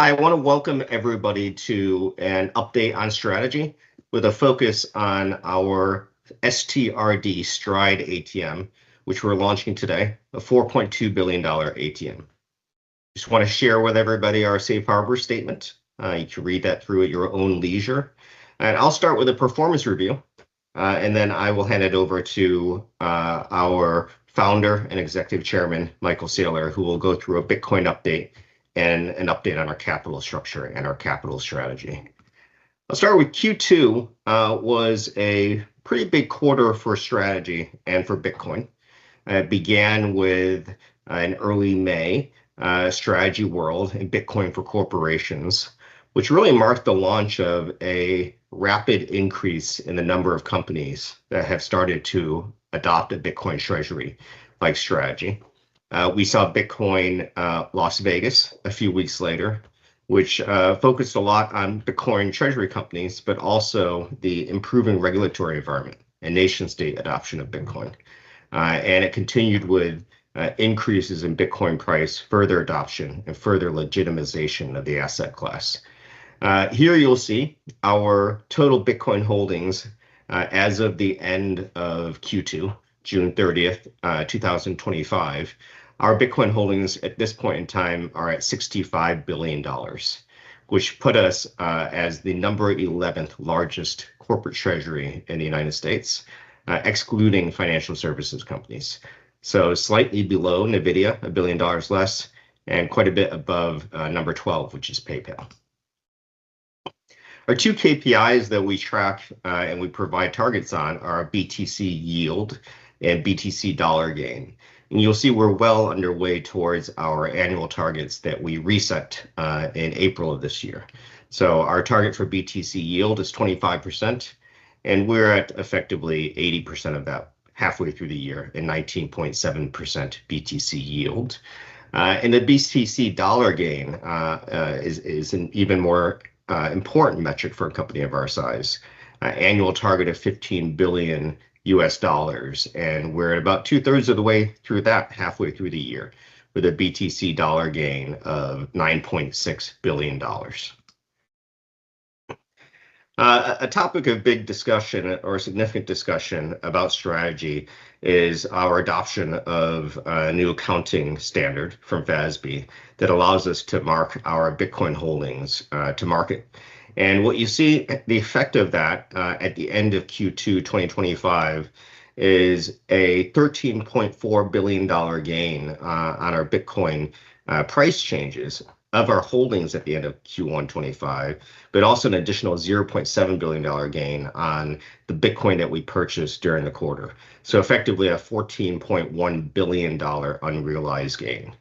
I want to welcome everybody to an update on strategy with a focus on our STRD STRD ATM, which we're launching today, a $4.2 billion ATM. Just want to share with everybody our safe harbor statement. You can read that through at your own leisure. And I'll start with a performance review, and then I will hand it over to our founder and executive chairman, MichaelSaylor, who will go through a Bitcoin update and an update on our capital structure and our capital strategy. I'll start with Q2 was a pretty big quarter for strategy and for Bitcoin. It began with in early May, Strategy World and Bitcoin for Corporations, which really marked the launch of a rapid increase in the number of companies that have started to adopt a Bitcoin treasury like strategy. We saw Bitcoin Las Vegas a few weeks later, which focused a lot on Bitcoin treasury companies, but also the improving regulatory environment and nation state adoption of Bitcoin. And it continued with increases in Bitcoin price, further adoption, and further legitimization of the asset class. Here you'll see our total Bitcoin holdings as of the end of Q2, June 30th, 2025. Our Bitcoin holdings at this point in time are at $65 billion, which put us as the number 11th largest corporate treasury in the United States, excluding financial services companies. So slightly below NVIDIA, $1 billion less, and quite a bit above number 12, which is PayPal. Our two KPIs that we track and we provide targets on are BTC yield and BTC dollar gain. And you'll see we're well underway towards our annual targets that we reset in April of this year. So our target for BTC yield is 25%, and we're at effectively 80% of that halfway through the year at 19.7% BTC yield. And the BTC dollar gain is an even more important metric for a company of our size. Annual target of $15 billion US dollars, and we're at about 2/3 of the way through that halfway through the year with a BTC dollar gain of $9.6 billion. A topic of big discussion or significant discussion about strategy is our adoption of a new accounting standard from FASB that allows us to mark our Bitcoin holdings to market. And what you see, the effect of that at the end of Q2 2025 is a $13.4 billion gain on our Bitcoin price changes of our holdings at the end of Q1 25, but also an additional $0.7 billion gain on the Bitcoin that we purchased during the quarter. So effectively a $14.1 billion unrealized gain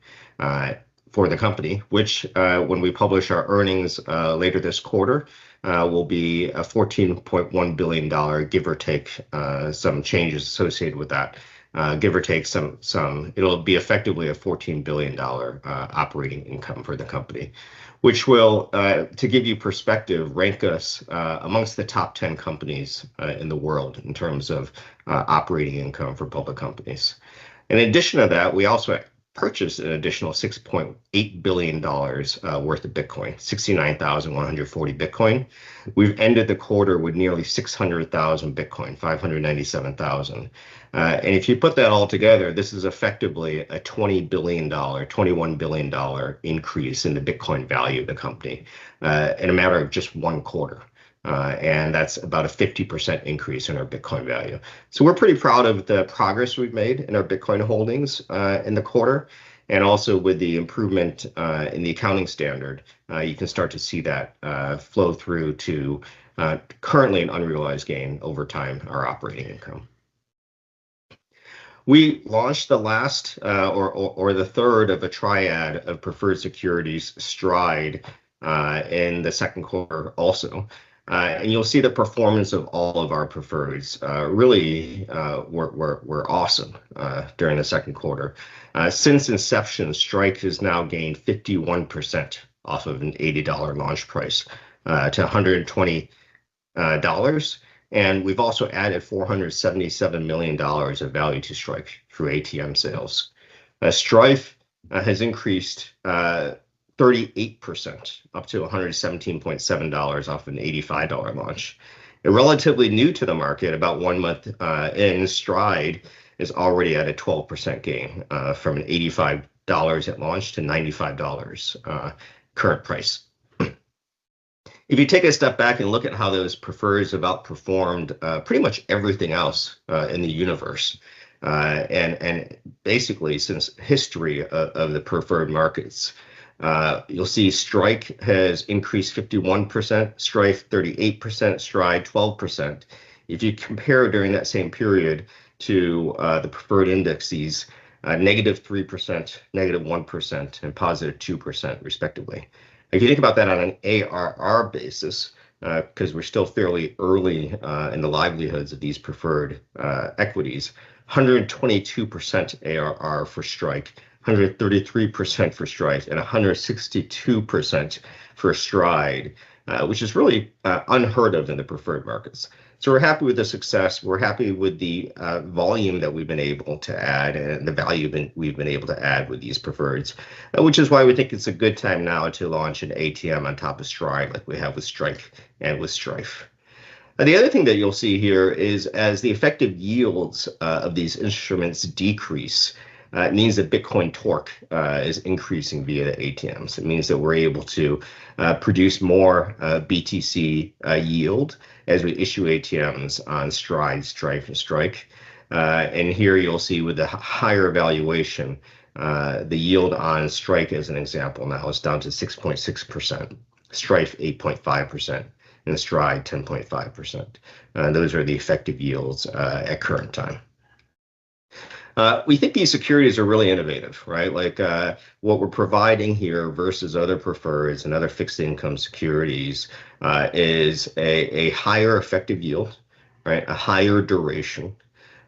for the company, which when we publish our earnings later this quarter, will be a $14.1 billion, give or take some changes associated with that. Give or take some, it'll be effectively a $14 billion operating income for the company, which will, to give you perspective, rank us amongst the top 10 companies in the world in terms of operating income for public companies. In addition to that, we also purchased an additional $6.8 billion worth of Bitcoin, 69,140 Bitcoin. We've ended the quarter with nearly 600,000 Bitcoin, 597,000. And if you put that all together, this is effectively a $20 billion, $21 billion increase in the Bitcoin value of the company in a matter of just one quarter. And that's about a 50% increase in our Bitcoin value. So we're pretty proud of the progress we've made in our Bitcoin holdings in the quarter. And also with the improvement in the accounting standard, you can start to see that flow through to currently an unrealized gain over time, our operating income. We launched the last or the third of a triad of preferred securities, STRD, in the second quarter also. And you'll see the performance of all of our preferreds really were awesome during the second quarter. Since inception, Strike has now gained 51% off of an $80 launch price to $120. And we've also added $477 million of value to Strike through ATM sales. Strife has increased 38%, up to $117.7 off an $85 launch. And relatively new to the market, about 1 month in, STRD is already at a 12% gain from an $85 at launch to $95 current price. If you take a step back and look at how those prefers have outperformed pretty much everything else in the universe, and basically since history of the preferred markets, you'll see Strike has increased 51%, Strife 38%, STRD 12%. If you compare during that same period to the preferred indexes, -3%, -1%, and +2%, respectively. If you think about that on an ARR basis, because we're still fairly early in the livelihoods of these preferred equities, 122% ARR for Strike, 133% for Strife, and 162% for STRD, which is really unheard of in the preferred markets. So we're happy with the success. We're happy with the volume that we've been able to add and the value we've been able to add with these preferreds, which is why we think it's a good time now to launch an ATM on top of STRD like we have with Strike and with Strife. The other thing that you'll see here is as the effective yields of these instruments decrease, it means that Bitcoin torque is increasing via the ATMs. It means that we're able to produce more BTC yield as we issue ATMs on STRD, Strife, and Strike. And here you'll see with the higher valuation, the yield on Strike, as an example, now is down to 6.6%, Strife 8.5%, and STRD 10.5%. Those are the effective yields at current time. We think these securities are really innovative, right? Like what we're providing here versus other preferreds and other fixed income securities is a higher effective yield, right? A higher duration,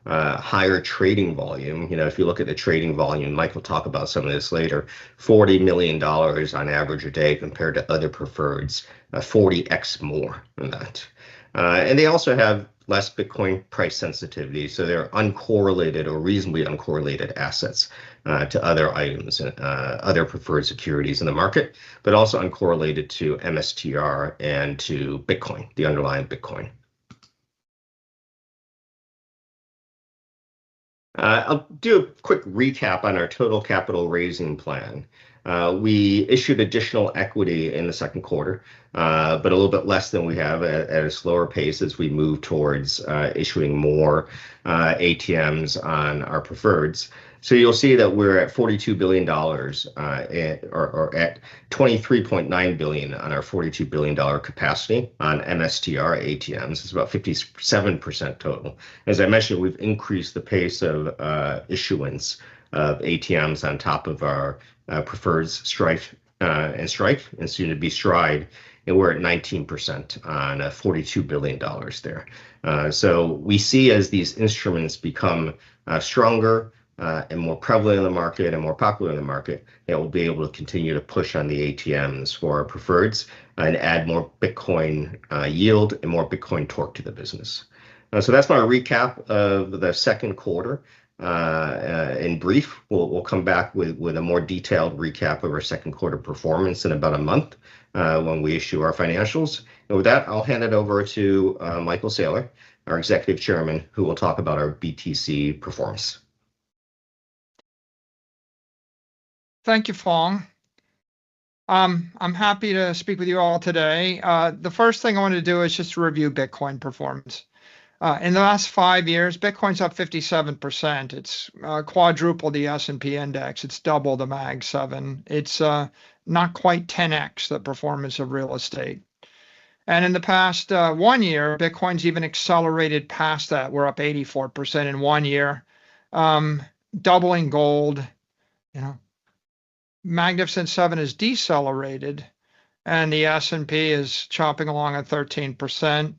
higher trading volume. You know, if you look at the trading volume, Mike will talk about some of this later, $40 million on average a day compared to other preferreds, 40x more than that. And they also have less Bitcoin price sensitivity, so they're uncorrelated or reasonably uncorrelated assets to other items, other preferred securities in the market, but also uncorrelated to MSTR and to Bitcoin, the underlying Bitcoin. I'll do a quick recap on our total capital raising plan. We issued additional equity in the second quarter, but a little bit less than we have at a slower pace as we move towards issuing more ATMs on our preferreds. So you'll see that we're at $42 billion or at $23.9 billion on our $42 billion capacity on MSTR ATMs. It's about 57% total. As I mentioned, we've increased the pace of issuance of ATMs on top of our preferreds, Strife and Strike, and soon to be STRD, and we're at 19% on $42 billion there. So we see as these instruments become stronger and more prevalent in the market and more popular in the market, that we'll be able to continue to push on the ATMs for our preferreds and add more Bitcoin yield and more Bitcoin torque to the business. So that's my recap of the second quarter. In brief, we'll come back with a more detailed recap of our second quarter performance in about a month when we issue our financials. And with that, I'll hand it over to Michael Saylor, our Executive Chairman, who will talk about our BTC performance. Thank you, Phong. I'm happy to speak with you all today. The first thing I want to do is just review Bitcoin performance. In the last 5 years, Bitcoin's up 57%. It's quadrupled the S&P index. It's double the Mag 7. It's not quite 10x the performance of real estate. And in the past 1 year, Bitcoin's even accelerated past that. We're up 84% in 1 year, doubling gold. You know, Magnificent 7 is decelerated, and the S&P is chopping along at 13%.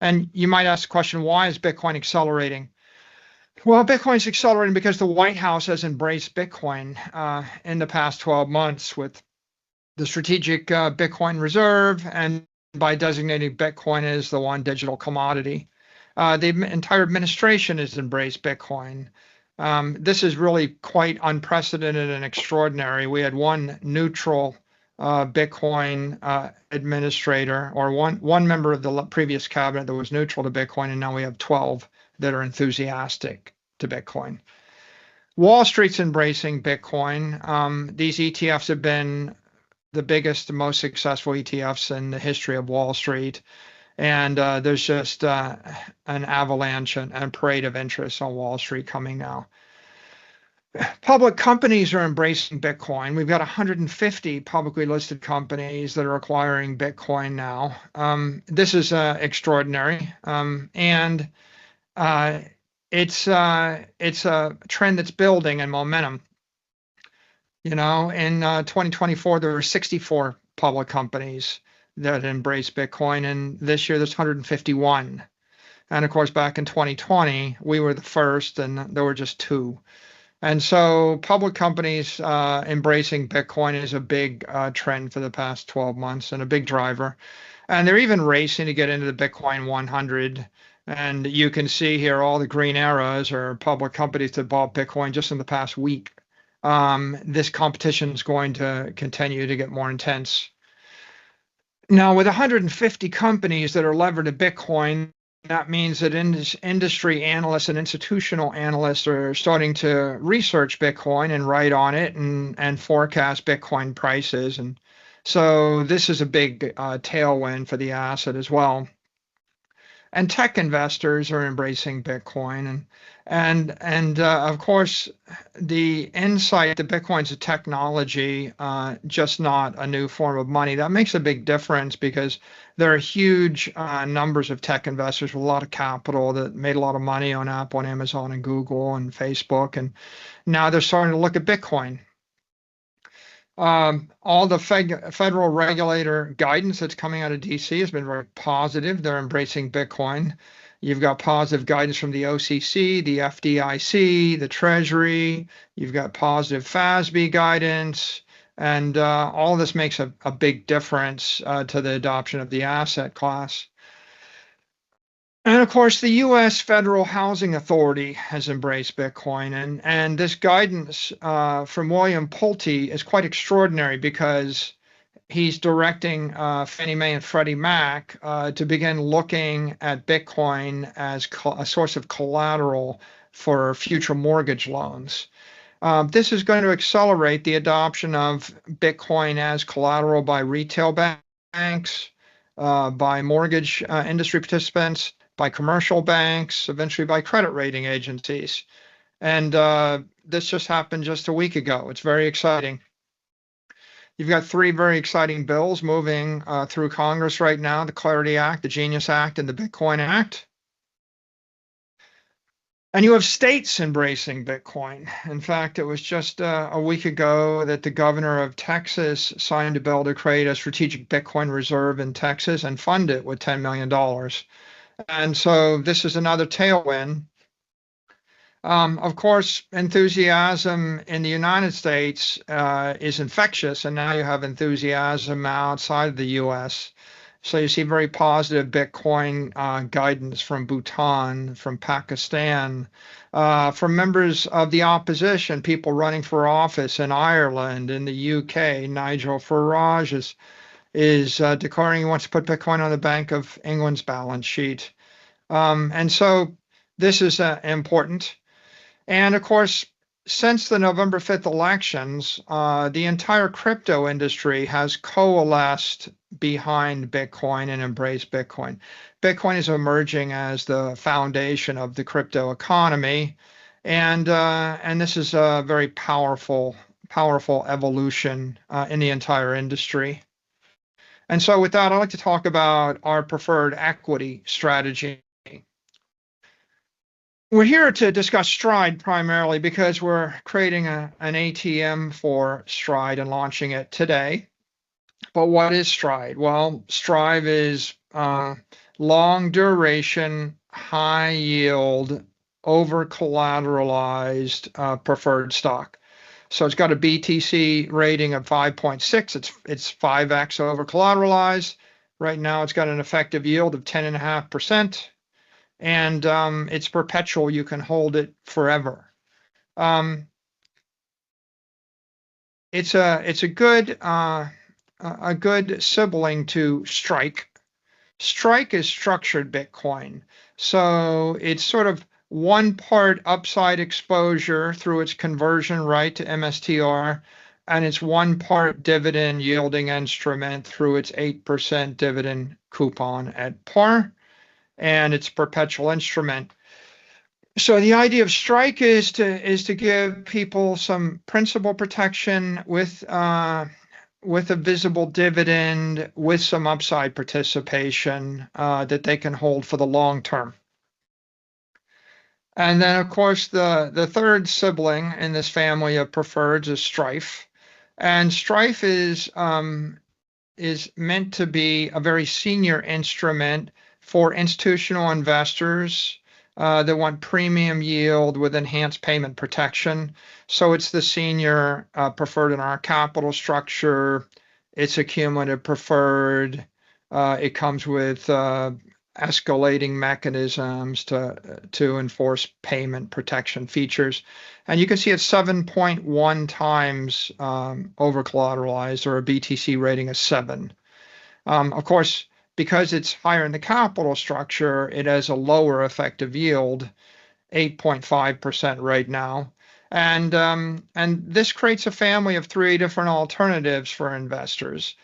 And you might ask the question, why is Bitcoin accelerating? Well, Bitcoin's accelerating because the White House has embraced Bitcoin in the past 12 months with the strategic Bitcoin reserve and by designating Bitcoin as the one digital commodity. The entire administration has embraced Bitcoin. This is really quite unprecedented and extraordinary. We had one neutral Bitcoin administrator, or one member of the previous cabinet that was neutral to Bitcoin, and now we have 12 that are enthusiastic to Bitcoin. Wall Street's embracing Bitcoin. These ETFs have been the biggest, most successful ETFs in the history of Wall Street. And there's just an avalanche and parade of interest on Wall Street coming now. Public companies are embracing Bitcoin. We've got 150 publicly listed companies that are acquiring Bitcoin now. This is extraordinary, and it's a trend that's building in momentum. You know, in 2024, there were 64 public companies that embrace Bitcoin, and this year there's 151. And of course, back in 2020, we were the first, and there were just 2. And so public companies embracing Bitcoin is a big trend for the past 12 months and a big driver. And they're even racing to get into the Bitcoin 100. And you can see here all the green arrows are public companies that bought Bitcoin just in the past week. This competition is going to continue to get more intense. Now, with 150 companies that are levered to Bitcoin, that means that industry analysts and institutional analysts are starting to research Bitcoin and write on it and forecast Bitcoin prices. And so this is a big tailwind for the asset as well. And tech investors are embracing Bitcoin, and of course, the insight that Bitcoin's a technology, just not a new form of money. That makes a big difference because there are huge numbers of tech investors with a lot of capital that made a lot of money on Apple and Amazon and Google and Facebook, and now they're starting to look at Bitcoin. All the federal regulator guidance that's coming out of DC has been very positive. They're embracing Bitcoin. You've got positive guidance from the OCC, the FDIC, the Treasury. You've got positive FASB guidance. And all this makes a big difference to the adoption of the asset class. And of course, the U.S. Federal Housing Authority has embraced Bitcoin. And this guidance from William Pulte is quite extraordinary because he's directing Fannie Mae and Freddie Mac to begin looking at Bitcoin as a source of collateral for future mortgage loans. This is going to accelerate the adoption of Bitcoin as collateral by retail banks, by mortgage industry participants, by commercial banks, eventually by credit rating agencies. And this just happened just a week ago. It's very exciting. You've got 3 very exciting bills moving through Congress right now: the Clarity Act, the Genius Act, and the Bitcoin Act. And you have states embracing Bitcoin. In fact, it was just a week ago that the governor of Texas signed a bill to create a strategic Bitcoin reserve in Texas and fund it with $10 million. And so this is another tailwind. Of course, enthusiasm in the United States is infectious, and now you have enthusiasm outside of the U.S. So you see very positive Bitcoin guidance from Bhutan, from Pakistan, from members of the opposition, people running for office in Ireland, in the UK. Nigel Farage is declaring he wants to put Bitcoin on the Bank of England's balance sheet. And so this is important. And of course, since the November 5th elections, the entire crypto industry has coalesced behind Bitcoin and embraced Bitcoin. Bitcoin is emerging as the foundation of the crypto economy. And this is a very powerful evolution in the entire industry. And so with that, I'd like to talk about our preferred equity strategy. We're here to discuss STRD primarily because we're creating an ATM for STRD and launching it today. But what is STRD? Well, STRD is long duration, high yield, over collateralized preferred stock. So it's got a BTC rating of 5.6. It's 5x over collateralized. Right now, it's got an effective yield of 10.5%. And it's perpetual. You can hold it forever. Um, it's a good sibling to Strike. Strike is structured Bitcoin. So it's sort of one part upside exposure through its conversion right to MSTR, and it's one part dividend yielding instrument through its 8% dividend coupon at par, and it's perpetual instrument. So the idea of Strike is to give people some principal protection with a visible dividend, with some upside participation that they can hold for the long term. And then, of course, the third sibling in this family of preferreds is Strife, and Strife is meant to be a very senior instrument for institutional investors that want premium yield with enhanced payment protection. So it's the senior preferred in our capital structure. It's a cumulative preferred. It comes with escalating mechanisms to enforce payment protection features. And you can see it's 7.1 times over collateralized, or a BTC rating of 7. Of course, because it's higher in the capital structure, it has a lower effective yield, 8.5% right now. And this creates a family of 3 different alternatives for investors.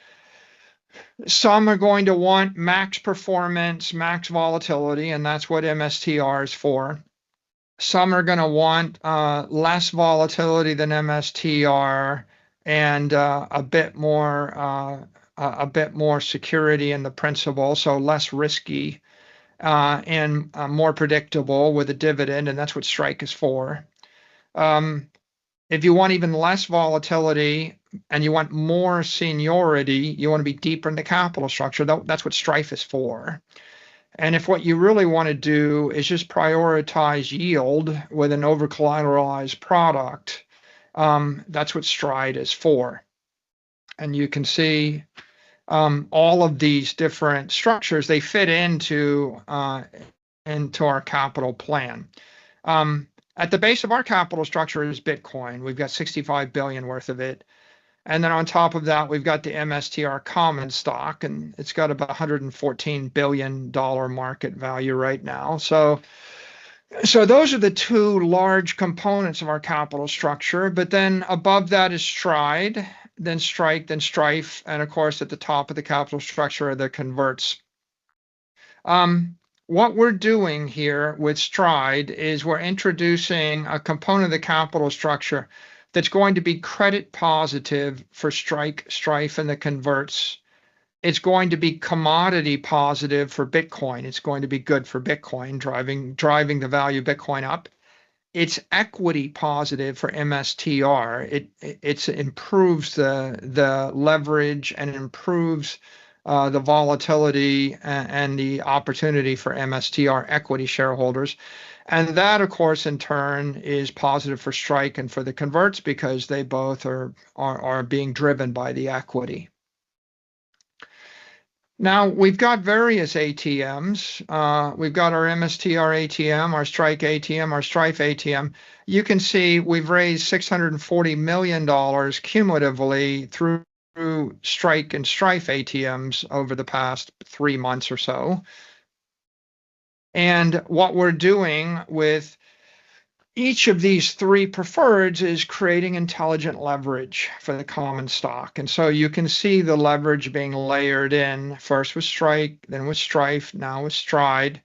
Some are going to want max performance, max volatility, and that's what MSTR is for. Some are going to want less volatility than MSTR and a bit more security in the principal, so less risky and more predictable with a dividend, and that's what Strike is for. If you want even less volatility and you want more seniority, you want to be deeper in the capital structure, that's what Strife is for. And if what you really want to do is just prioritize yield with an over-collateralized product, that's what STRD is for. And you can see all of these different structures, they fit into our capital plan. At the base of our capital structure is Bitcoin. We've got 65 billion worth of it. And then on top of that, we've got the MSTR common stock, and it's got about $114 billion market value right now. So those are the 2 large components of our capital structure. But then above that is STRD, then Strike, then Strife, and of course at the top of the capital structure are the converts. What we're doing here with STRD is we're introducing a component of the capital structure that's going to be credit positive for Strike, Strife, and the converts. It's going to be commodity positive for Bitcoin. It's going to be good for Bitcoin, driving the value of Bitcoin up. It's equity positive for MSTR. It improves the leverage and improves the volatility and the opportunity for MSTR equity shareholders. And that, of course, in turn is positive for Strike and for the converts because they both are being driven by the equity. Now, we've got various ATMs. We've got our MSTR ATM, our Strike ATM, our Strife ATM. You can see we've raised $640 million cumulatively through Strike and Strife ATMs over the past 3 months or so. And what we're doing with each of these 3 preferreds is creating intelligent leverage for the common stock. And so you can see the leverage being layered in, first with Strike, then with Strife, now with STRD.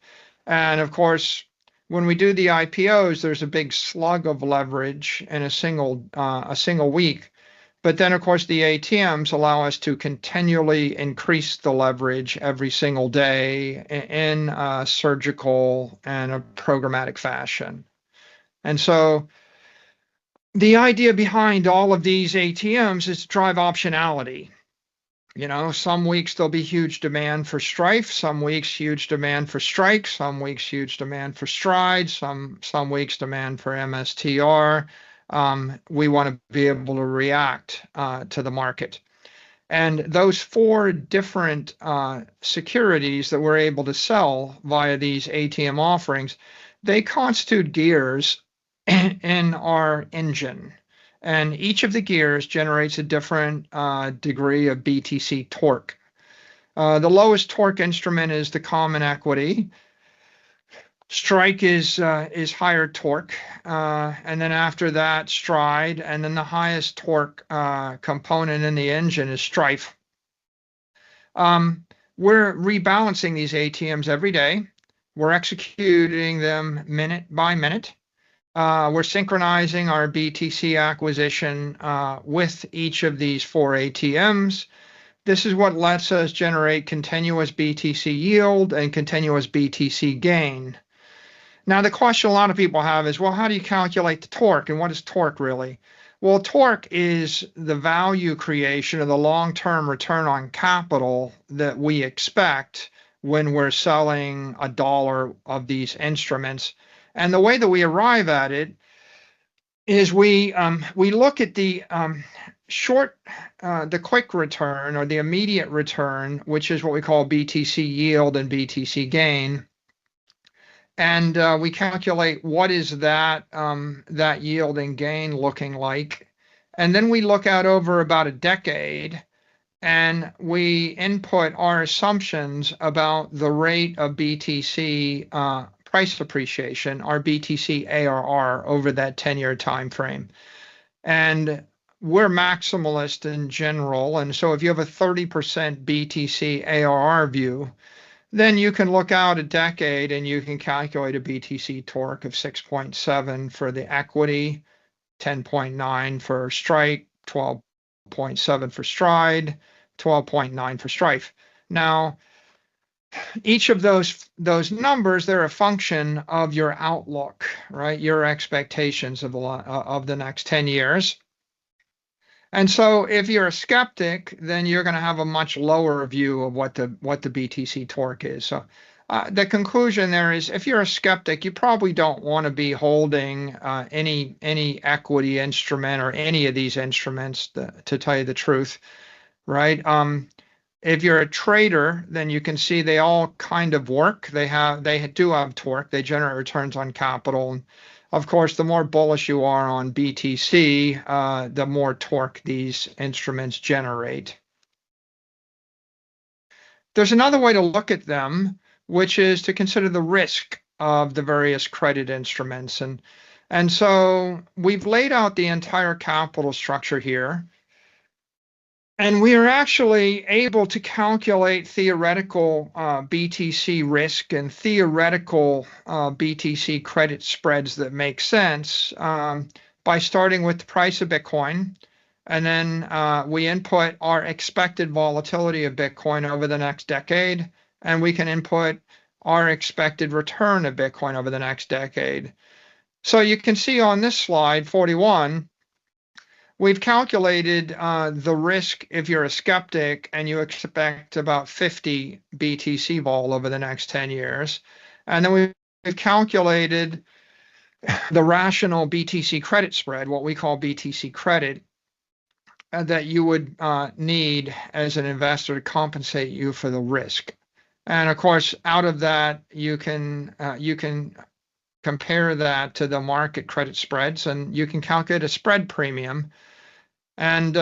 And of course, when we do the IPOs, there's a big slug of leverage in a single week. But then, of course, the ATMs allow us to continually increase the leverage every single day in a surgical and a programmatic fashion. And so the idea behind all of these ATMs is to drive optionality. You know, some weeks there'll be huge demand for Strife, some weeks huge demand for Strike, some weeks huge demand for STRD, some weeks demand for MSTR. We want to be able to react to the market. And those 4 different securities that we're able to sell via these ATM offerings, they constitute gears in our engine. And each of the gears generates a different degree of BTC torque. The lowest torque instrument is the common equity. Strike is higher torque, and then after that, STRD, and then the highest torque component in the engine is strife. We're rebalancing these ATMs every day. We're executing them minute by minute. We're synchronizing our BTC acquisition with each of these 4 ATMs. This is what lets us generate continuous BTC yield and continuous BTC gain. Now, the question a lot of people have is, well, how do you calculate the torque, and what is torque really? Well, torque is the value creation of the long-term return on capital that we expect when we're selling a dollar of these instruments. And the way that we arrive at it is we look at the the quick return or the immediate return, which is what we call BTC yield and BTC gain. And we calculate what is that yield and gain looking like. And then we look out over about a decade and we input our assumptions about the rate of BTC price appreciation, our BTC ARR over that 10-year time frame. And we're maximalist in general. And so if you have a 30% BTC ARR view, then you can look out a decade and you can calculate a BTC torque of 6.7 for the equity, 10.9 for strike, 12.7 for STRD, 12.9 for strife. Now, each of those numbers, they're a function of your outlook, right? Your expectations of the next 10 years. And so if you're a skeptic, then you're going to have a much lower view of what the BTC torque is. So the conclusion there is, if you're a skeptic, you probably don't want to be holding any equity instrument or any of these instruments, to tell you the truth, right? If you're a trader, then you can see they all kind of work. They do have torque. They generate returns on capital. And of course, the more bullish you are on BTC, the more torque these instruments generate. There's another way to look at them, which is to consider the risk of the various credit instruments. And so we've laid out the entire capital structure here. And we are actually able to calculate theoretical BTC risk and theoretical BTC credit spreads that make sense by starting with the price of Bitcoin. And then we input our expected volatility of Bitcoin over the next decade. And we can input our expected return of Bitcoin over the next decade. So you can see on this slide, 41, we've calculated the risk if you're a skeptic and you expect about 50 BTC vol over the next 10 years. And then we've calculated the rational BTC credit spread, what we call BTC credit, that you would need as an investor to compensate you for the risk. And of course, out of that, you can compare that to the market credit spreads, and you can calculate a spread premium. And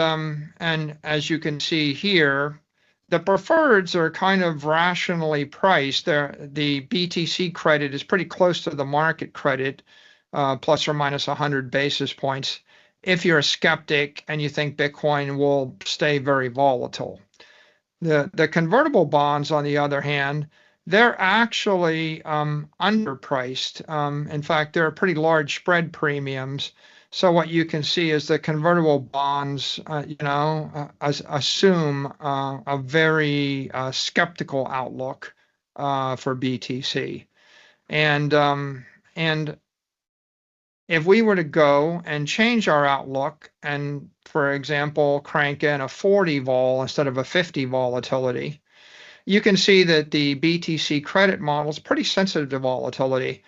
as you can see here, the preferreds are kind of rationally priced. The BTC credit is pretty close to the market credit, plus or minus 100 basis points, if you're a skeptic and you think Bitcoin will stay very volatile. The convertible bonds, on the other hand, they're actually underpriced. In fact, there are pretty large spread premiums. So what you can see is the convertible bonds, assume a very skeptical outlook for BTC. And if we were to go and change our outlook and, for example, crank in a 40 vol instead of a 50 volatility, you can see that the BTC credit model is pretty sensitive to volatility.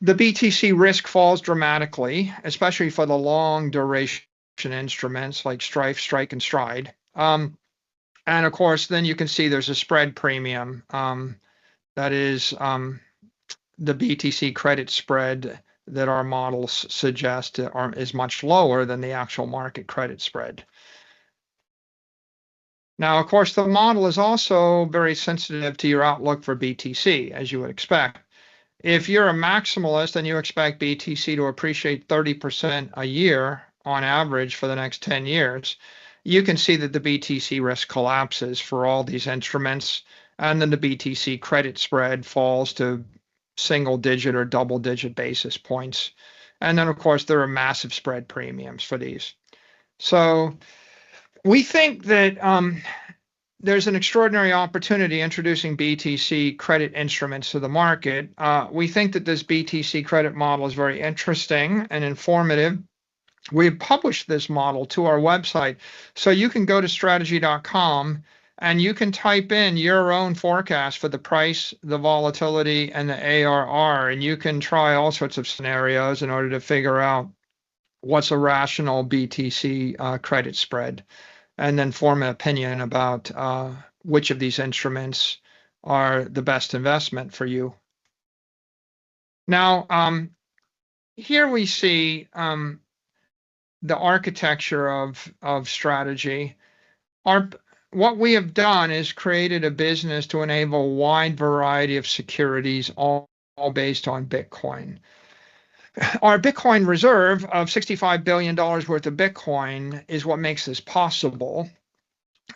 The BTC risk falls dramatically, especially for the long duration instruments like strife, strike, and STRD. And of course, then you can see there's a spread premium. That is the BTC credit spread that our models suggest is much lower than the actual market credit spread. Now, of course, the model is also very sensitive to your outlook for BTC, as you would expect. If you're a maximalist and you expect BTC to appreciate 30% a year on average for the next 10 years, you can see that the BTC risk collapses for all these instruments, and then the BTC credit spread falls to single digit or double digit basis points. And then, of course, there are massive spread premiums for these. So we think that there's an extraordinary opportunity introducing BTC credit instruments to the market. We think that this BTC credit model is very interesting and informative. We've published this model to our website, so you can go to STRD.com and you can type in your own forecast for the price, the volatility, and the ARR, and you can try all sorts of scenarios in order to figure out what's a rational BTC credit spread, and then form an opinion about which of these instruments are the best investment for you. Now, here we see the architecture of strategy. What we have done is created a business to enable a wide variety of securities, all based on Bitcoin. Our Bitcoin reserve of $65 billion worth of Bitcoin is what makes this possible.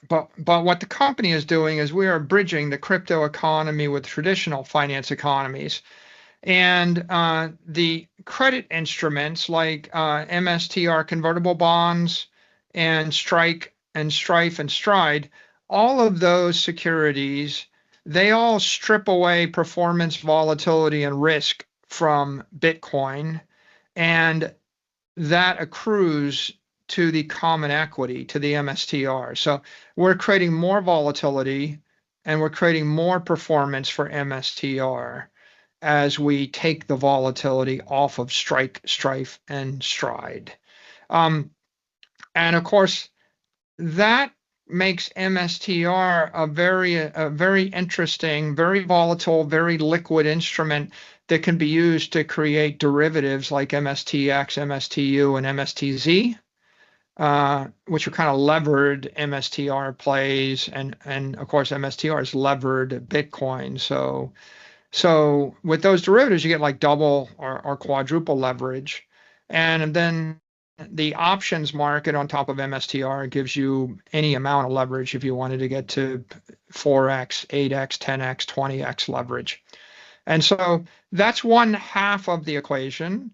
But what the company is doing is we are bridging the crypto economy with traditional finance economies. And the credit instruments like MSTR convertible bonds and Strife and STRD, all of those securities, they all strip away performance, volatility, and risk from Bitcoin, and that accrues to the common equity, to the MSTR. So we're creating more volatility and we're creating more performance for MSTR as we take the volatility off of Strife and STRD. And of course, that makes MSTR a very interesting, very volatile, very liquid instrument that can be used to create derivatives like MSTX, MSTU, and MSTZ, which are kind of levered MSTR plays, and of course MSTR is levered Bitcoin. So with those derivatives, you get like double or quadruple leverage, and then the options market on top of MSTR gives you any amount of leverage if you wanted to get to 4x, 8x, 10x, 20x leverage. And so that's one half of the equation.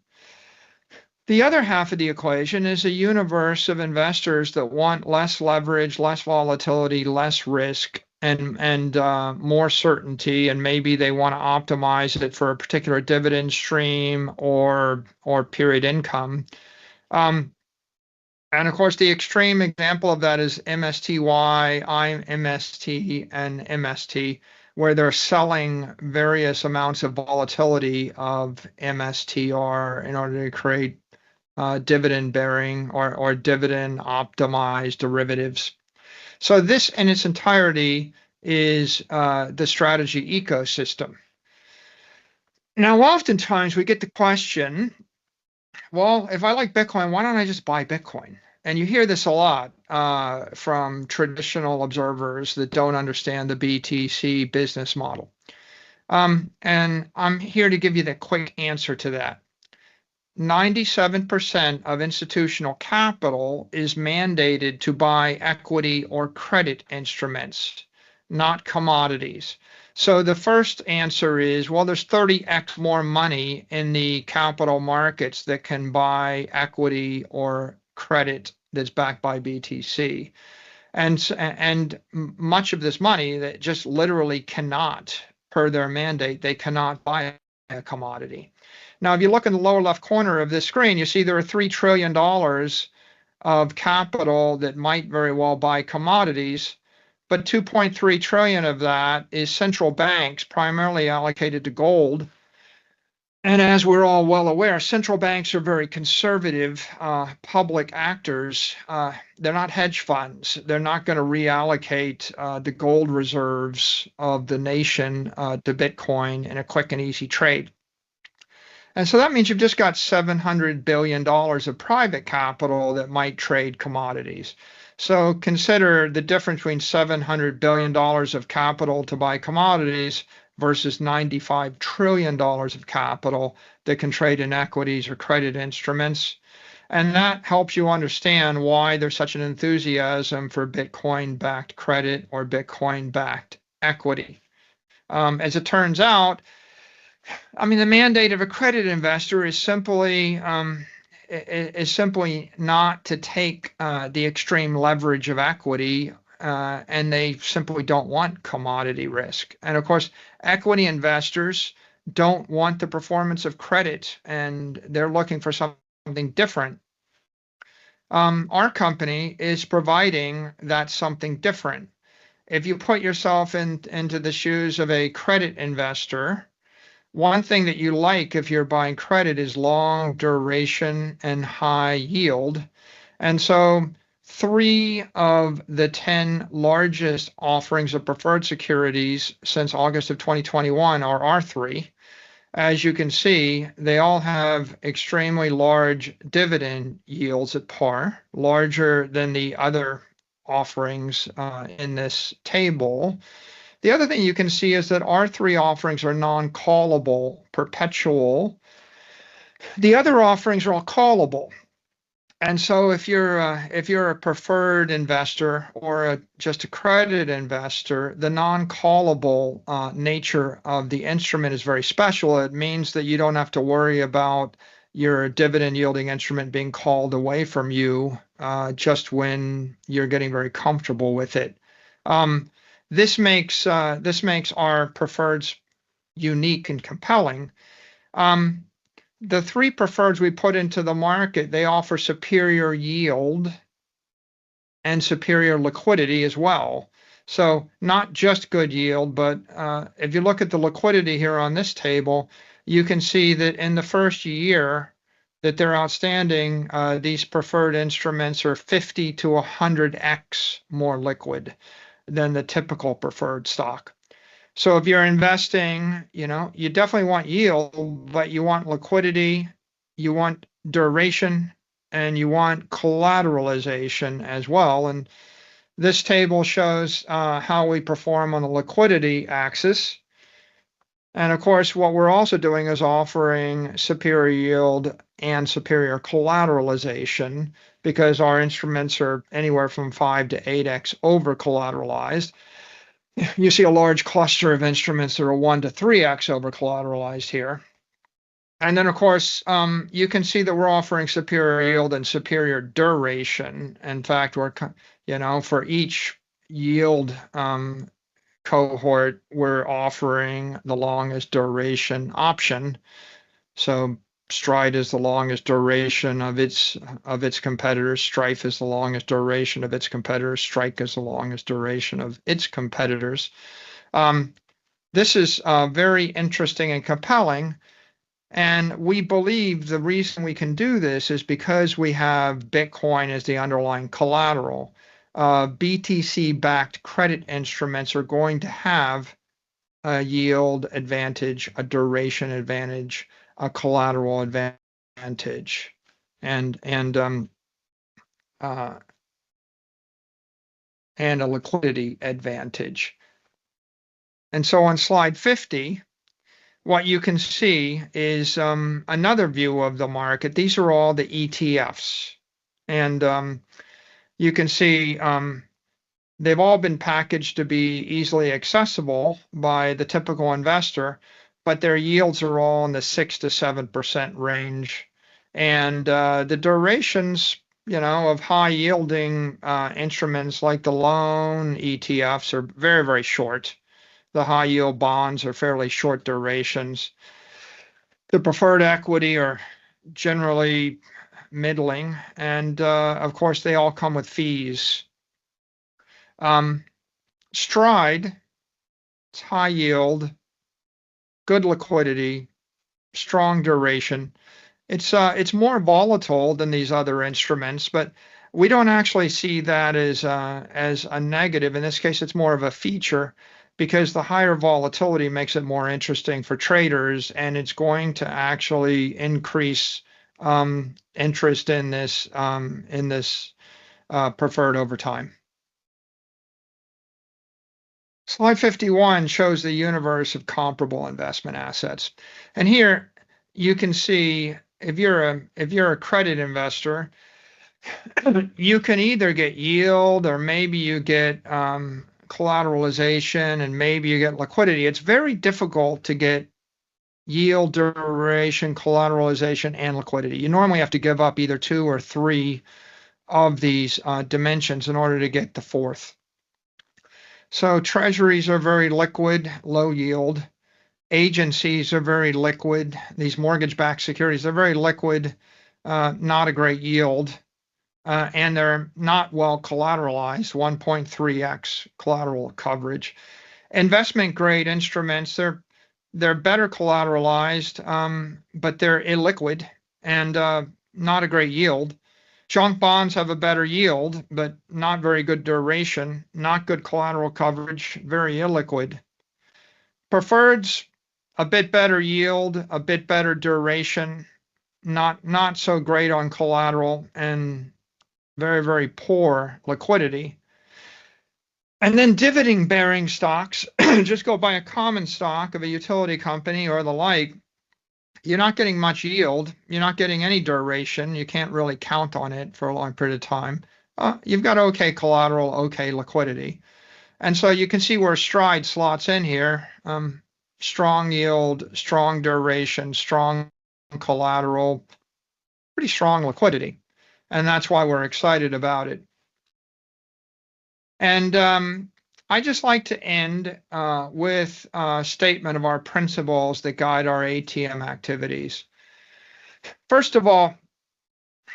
The other half of the equation is a universe of investors that want less leverage, less volatility, less risk, and more certainty, and maybe they want to optimize it for a particular dividend stream or period income. And of course, the extreme example of that is MSTY, IMST, and MST, where they're selling various amounts of volatility of MSTR in order to create dividend-bearing or dividend-optimized derivatives. So this in its entirety is the strategy ecosystem. Now, oftentimes we get the question, well, if I like Bitcoin, why don't I just buy Bitcoin? And you hear this a lot from traditional observers that don't understand the BTC business model. And I'm here to give you the quick answer to that. 97% of institutional capital is mandated to buy equity or credit instruments, not commodities. So the first answer is, well, there's 30x more money in the capital markets that can buy equity or credit that's backed by BTC. And much of this money that just literally cannot, per their mandate, they cannot buy a commodity. Now, if you look in the lower left corner of this screen, you see there are $3 trillion of capital that might very well buy commodities, but 2.3 trillion of that is central banks, primarily allocated to gold. And as we're all well aware, central banks are very conservative public actors. They're not hedge funds. They're not going to reallocate the gold reserves of the nation to Bitcoin in a quick and easy trade. And so that means you've just got $700 billion of private capital that might trade commodities. So consider the difference between $700 billion of capital to buy commodities versus $95 trillion of capital that can trade in equities or credit instruments. And that helps you understand why there's such an enthusiasm for Bitcoin-backed credit or Bitcoin-backed equity. As it turns out, I mean, the mandate of a credit investor is simply not to take the extreme leverage of equity, and they simply don't want commodity risk. And of course, equity investors don't want the performance of credit, and they're looking for something different. Our company is providing that something different. If you put yourself into the shoes of a credit investor, one thing that you like if you're buying credit is long duration and high yield. And so 3 of the 10 largest offerings of preferred securities since August of 2021 are R3. As you can see, they all have extremely large dividend yields at par, larger than the other offerings in this table. The other thing you can see is that R3 offerings are non-callable, perpetual. The other offerings are all callable. And so if you're a preferred investor or just a credit investor, the non-callable nature of the instrument is very special. It means that you don't have to worry about your dividend yielding instrument being called away from you just when you're getting very comfortable with it. This makes our preferreds unique and compelling. The 3 preferreds we put into the market, they offer superior yield and superior liquidity as well. So not just good yield, but if you look at the liquidity here on this table, you can see that in the first year that they're outstanding, these preferred instruments are 50 to 100x more liquid than the typical preferred stock. So if you're investing, you definitely want yield, but you want liquidity, you want duration, and you want collateralization as well. And this table shows how we perform on the liquidity axis. And of course, what we're also doing is offering superior yield and superior collateralization because our instruments are anywhere from 5 to 8x over collateralized. You see a large cluster of instruments that are 1 to 3x over collateralized here. And then, of course, you can see that we're offering superior yield and superior duration. In fact, we're, for each yield cohort, we're offering the longest duration option. So STRD is the longest duration of its competitors. Strife is the longest duration of its competitors. Strike is the longest duration of its competitors. This is very interesting and compelling. And we believe the reason we can do this is because we have Bitcoin as the underlying collateral. BTC-backed credit instruments are going to have a yield advantage, a duration advantage, a collateral advantage, and a liquidity advantage. And so on slide 50, what you can see is another view of the market. These are all the ETFs. And you can see they've all been packaged to be easily accessible by the typical investor, but their yields are all in the 6 to 7% range. And the durations, of high yielding instruments like the loan ETFs are very, very short. The high yield bonds are fairly short durations. The preferred equity are generally middling. And of course, they all come with fees. STRD, it's high yield, good liquidity, strong duration. It's more volatile than these other instruments, but we don't actually see that as a negative. In this case, it's more of a feature because the higher volatility makes it more interesting for traders, and it's going to actually increase interest in this preferred over time. Slide 51 shows the universe of comparable investment assets. And here you can see if you're a credit investor, you can either get yield or maybe you get collateralization and maybe you get liquidity. It's very difficult to get yield, duration, collateralization, and liquidity. You normally have to give up either 2 or 3 of these dimensions in order to get the fourth. So treasuries are very liquid, low yield. Agencies are very liquid. These mortgage-backed securities are very liquid, not a great yield, and they're not well collateralized, 1.3x collateral coverage. Investment grade instruments, they're better collateralized, but they're illiquid and not a great yield. Junk bonds have a better yield, but not very good duration, not good collateral coverage, very illiquid. Preferreds, a bit better yield, a bit better duration, not so great on collateral, and very, very poor liquidity. And then dividend-bearing stocks, just go buy a common stock of a utility company or the like. You're not getting much yield. You're not getting any duration. You can't really count on it for a long period of time. You've got okay collateral, okay liquidity. And so you can see where STRD slots in here. Strong yield, strong duration, strong collateral, pretty strong liquidity. And that's why we're excited about it. And I just like to end with a statement of our principles that guide our ATM activities. First of all,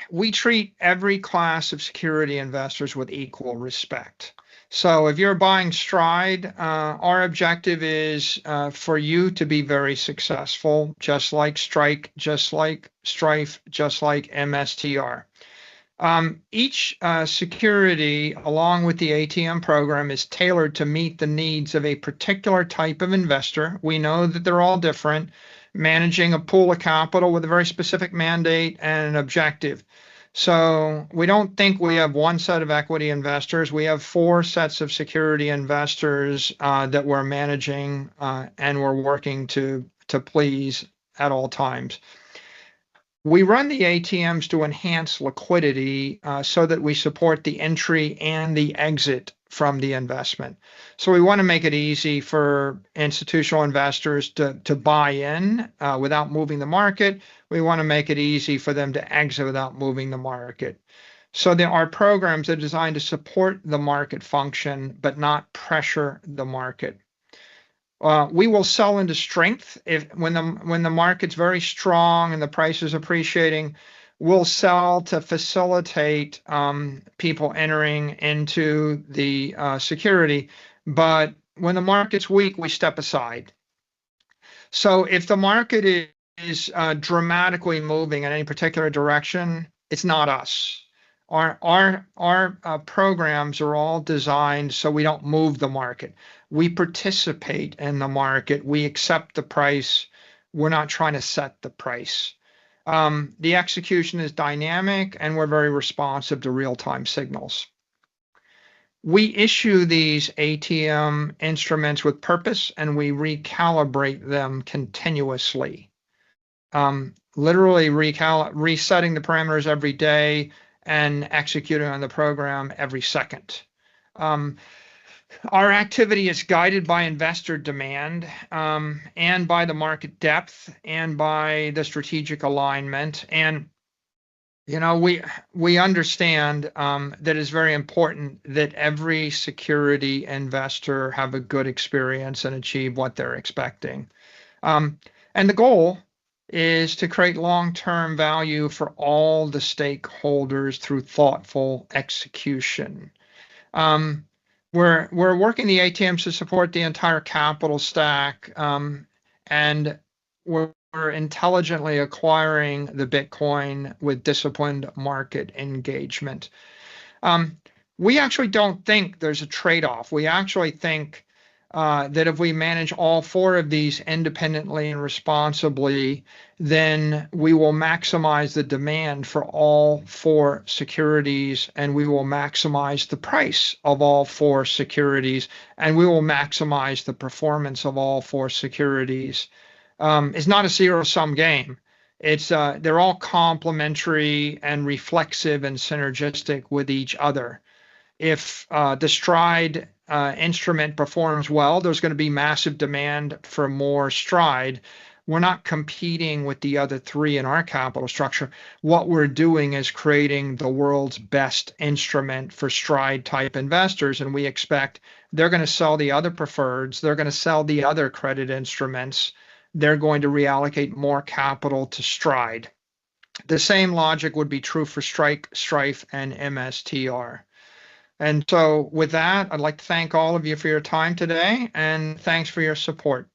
we treat every class of security investors with equal respect. So if you're buying STRD, our objective is for you to be very successful, just like Strike, just like Strife, just like MSTR. Each security, along with the ATM program, is tailored to meet the needs of a particular type of investor. We know that they're all different, managing a pool of capital with a very specific mandate and an objective. So we don't think we have one set of equity investors. We have 4 sets of security investors that we're managing and we're working to please at all times. We run the ATMs to enhance liquidity so that we support the entry and the exit from the investment. So we want to make it easy for institutional investors to buy in without moving the market. We want to make it easy for them to exit without moving the market. So our programs are designed to support the market function, but not pressure the market. We will sell into strength when the market's very strong and the price is appreciating. We'll sell to facilitate people entering into the security, but when the market's weak, we step aside. So if the market is dramatically moving in any particular direction, it's not us. Our programs are all designed so we don't move the market. We participate in the market. We accept the price. We're not trying to set the price. The execution is dynamic, and we're very responsive to real-time signals. We issue these ATM instruments with purpose, and we recalibrate them continuously. Literally resetting the parameters every day and executing on the program every second. Our activity is guided by investor demand and by the market depth and by the strategic alignment. And we understand that it's very important that every security investor have a good experience and achieve what they're expecting. And the goal is to create long-term value for all the stakeholders through thoughtful execution. We're working the ATMs to support the entire capital stack, and we're intelligently acquiring the Bitcoin with disciplined market engagement. We actually don't think there's a trade-off. We actually think that if we manage all four of these independently and responsibly, then we will maximize the demand for all four securities, and we will maximize the price of all four securities, and we will maximize the performance of all four securities. It's not a zero-sum game. They're all complementary and reflexive and synergistic with each other. If the STRD instrument performs well, there's going to be massive demand for more STRD. We're not competing with the other three in our capital structure. What we're doing is creating the world's best instrument for STRD type investors, and we expect they're going to sell the other preferreds, they're going to sell the other credit instruments, they're going to reallocate more capital to STRD. The same logic would be true for Strife and MSTR. And so with that, I'd like to thank all of you for your time today, and thanks for your support.